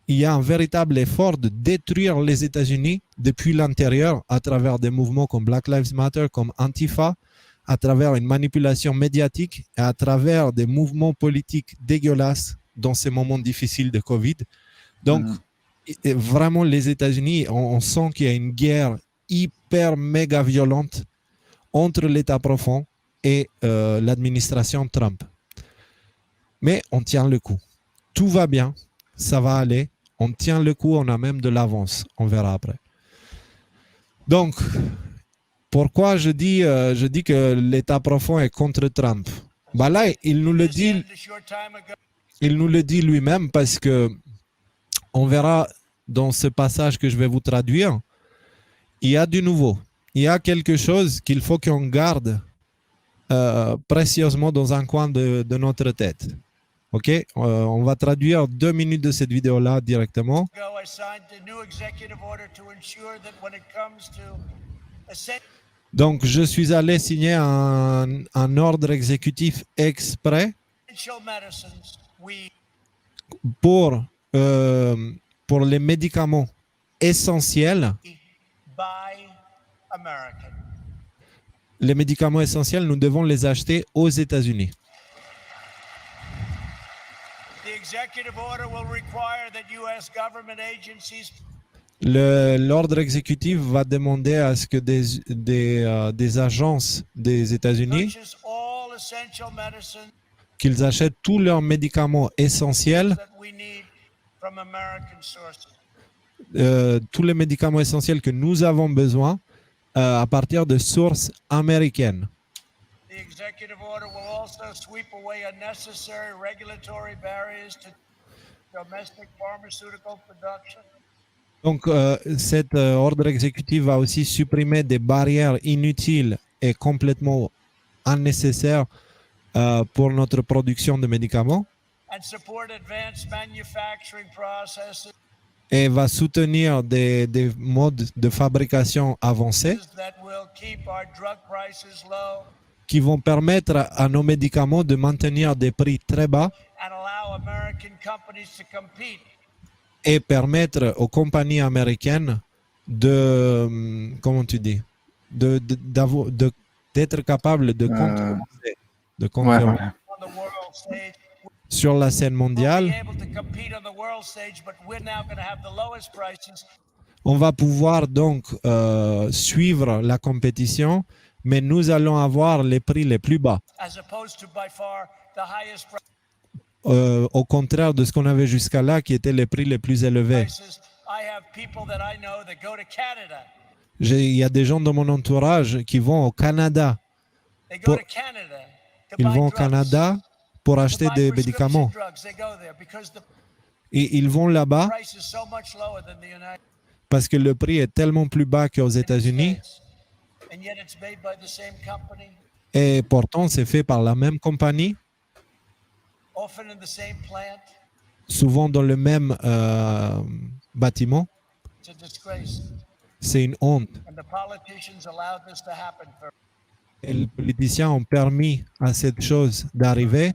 il y a un véritable effort de détruire les États-Unis depuis l'intérieur à travers des mouvements comme Black Lives Matter, comme Antifa, à travers une manipulation médiatique et à travers des mouvements politiques dégueulasses dans ces moments difficiles de Covid. Donc, vraiment, les États-Unis, on sent qu'il y a une guerre hyper méga violente entre l'État profond et l'administration Trump. Mais on tient le coup. Tout va bien, ça va aller. On tient le coup, on a même de l'avance. On verra après. Donc, pourquoi je dis que l'État profond est contre Trump? Bah là, il nous le dit lui-même parce que on verra dans ce passage que je vais vous traduire, il y a du nouveau. Il y a quelque chose qu'il faut qu'on garde précieusement dans un coin de notre tête. Ok, on va traduire 2 minutes de cette vidéo-là directement. Donc, je suis allé signer un ordre exécutif exprès pour les médicaments essentiels. Les médicaments essentiels, nous devons les acheter aux États-Unis. L'ordre exécutif va demander à ce que des agences des États-Unis qu'ils achètent tous leurs médicaments essentiels, tous les médicaments essentiels que nous avons besoin à partir de sources américaines. Donc, cet ordre exécutif va aussi supprimer des barrières inutiles et complètement unnecessaires pour notre production de médicaments et va soutenir des modes de fabrication avancés qui vont permettre à nos médicaments de maintenir des prix très bas et permettre aux compagnies américaines de, comment tu dis, d'être capables de concurrencer sur la scène mondiale. On va pouvoir donc suivre la compétition, mais nous allons avoir les prix les plus bas. Au contraire de ce qu'on avait jusqu'à là, qui étaient les prix les plus élevés. Il y a des gens dans mon entourage qui vont au Canada. Ils vont au Canada pour acheter des médicaments. Et ils vont là-bas parce que le prix est tellement plus bas qu'aux États-Unis. Et pourtant, c'est fait par la même compagnie. Souvent dans le même bâtiment. C'est une honte. Et les politiciens ont permis à cette chose d'arriver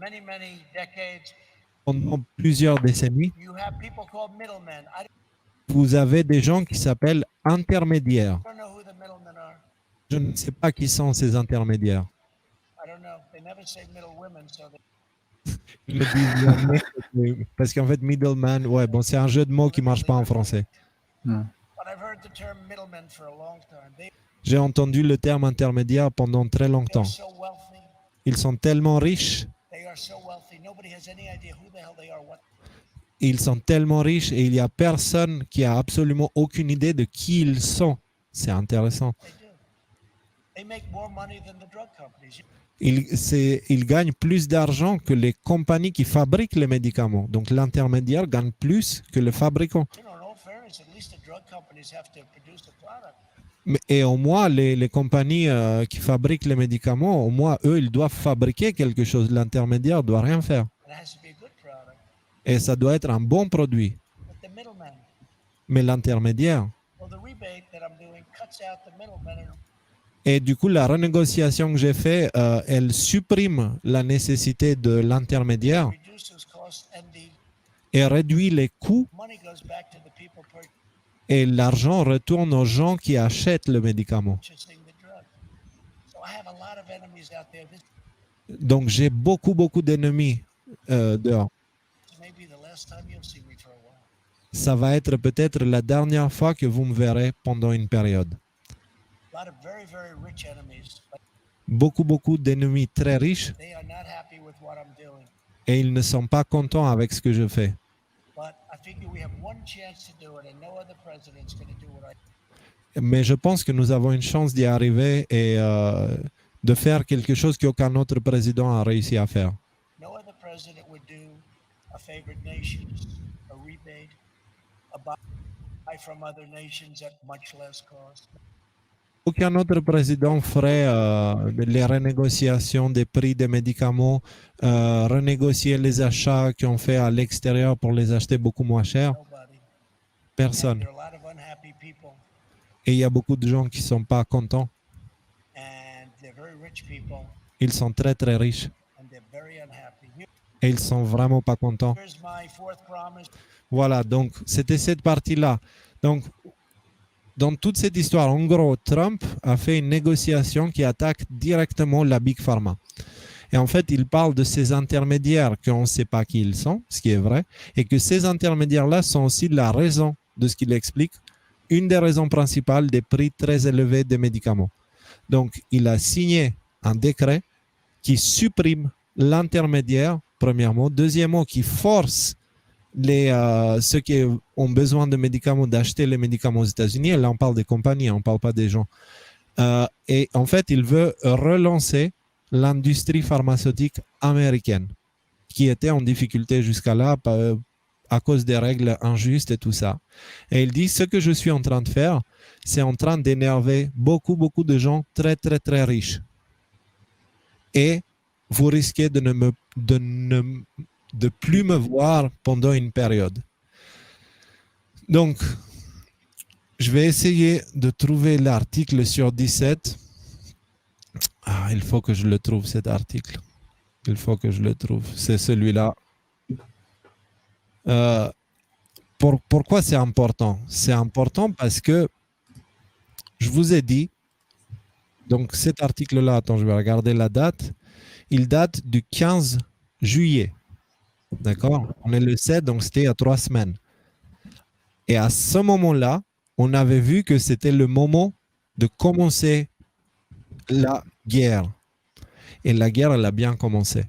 pendant plusieurs décennies. Vous avez des gens qui s'appellent intermédiaires. Je ne sais pas qui sont ces intermédiaires. Ils le disent jamais, parce qu'en fait, middleman, ouais, bon, c'est un jeu de mots qui ne marche pas en français. J'ai entendu le terme intermédiaire pendant très longtemps. Ils sont tellement riches. Ils sont tellement riches et il n'y a personne qui a absolument aucune idée de qui ils sont. C'est intéressant. Ils gagnent plus d'argent que les compagnies qui fabriquent les médicaments. Donc l'intermédiaire gagne plus que le fabricant. Et au moins, les compagnies qui fabriquent les médicaments, au moins, eux, ils doivent fabriquer quelque chose. L'intermédiaire ne doit rien faire. Et ça doit être un bon produit. Mais l'intermédiaire... Et du coup, la renégociation que j'ai faite, elle supprime la nécessité de l'intermédiaire et réduit les coûts Money goes back to the people et l'argent retourne aux gens qui achètent le médicament. purchasing the drug. So I have a lot of enemies out there. This Donc j'ai beaucoup d'ennemis dehors. may be the last time you'll see me for a while. Ça va être peut-être la dernière fois que vous me verrez pendant une période. A lot of very, very rich enemies, but Beaucoup d'ennemis très riches they are not happy with what I'm doing. et ils ne sont pas contents avec ce que je fais. But I figure we have one chance to do it, and no other president's going to do what I Mais je pense que nous avons une chance d'y arriver et de faire quelque chose qu'aucun autre président a réussi à faire. No other president would do a favored nations, a rebate, a buy from other nations at much less cost. Aucun autre président ferait les renégociations des prix des médicaments, renégocier les achats qu'on fait à l'extérieur pour les acheter beaucoup moins cher. Nobody. And Personne. there are a lot of unhappy people, Et il y a beaucoup de gens qui ne sont pas contents. and they're very rich people, Ils sont très riches and they're very unhappy. et ils sont vraiment pas contents. Here's my fourth promise. Voilà, donc c'était cette partie-là. Donc, dans toute cette histoire, en gros, Trump a fait une négociation qui attaque directement la Big Pharma. Et en fait, il parle de ces intermédiaires qu'on ne sait pas qui ils sont, ce qui est vrai, et que ces intermédiaires-là sont aussi la raison de ce qu'il explique, une des raisons principales des prix très élevés des médicaments. Donc, il a signé un décret qui supprime l'intermédiaire, premièrement. Deuxièmement, qui force ceux qui ont besoin de médicaments d'acheter les médicaments aux États-Unis. Et là, on parle des compagnies, on ne parle pas des gens. Et en fait, il veut relancer l'industrie pharmaceutique américaine, qui était en difficulté jusqu'à là à cause des règles injustes et tout ça. Et il dit, ce que je suis en train de faire, c'est en train d'énerver beaucoup de gens très riches. Et vous risquez de plus me voir pendant une période. Donc, je vais essayer de trouver l'article sur 17. Ah, il faut que je le trouve, cet article. Il faut que je le trouve. C'est celui-là. Pourquoi c'est important? C'est important parce que je vous ai dit, donc cet article-là, attends, je vais regarder la date. Il date du 15 juillet. D'accord? On est le 7, donc c'était il y a 3 semaines. Et à ce moment-là, on avait vu que c'était le moment de commencer la guerre. Et la guerre, elle a bien commencé.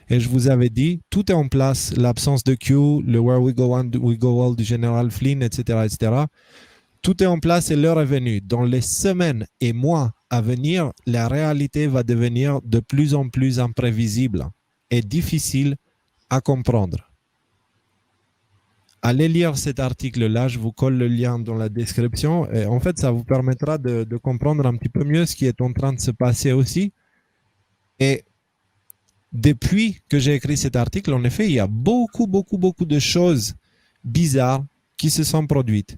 Et je vous avais dit, tout est en place, l'absence de Q, le Where We Go On, We Go All du général Flynn, etc. Tout est en place et l'heure est venue. Dans les semaines et mois à venir, la réalité va devenir de plus en plus imprévisible et difficile à comprendre. Allez lire cet article-là, je vous colle le lien dans la description. Et en fait, ça vous permettra de comprendre un petit peu mieux ce qui est en train de se passer aussi. Et depuis que j'ai écrit cet article, en effet, il y a beaucoup de choses bizarres qui se sont produites.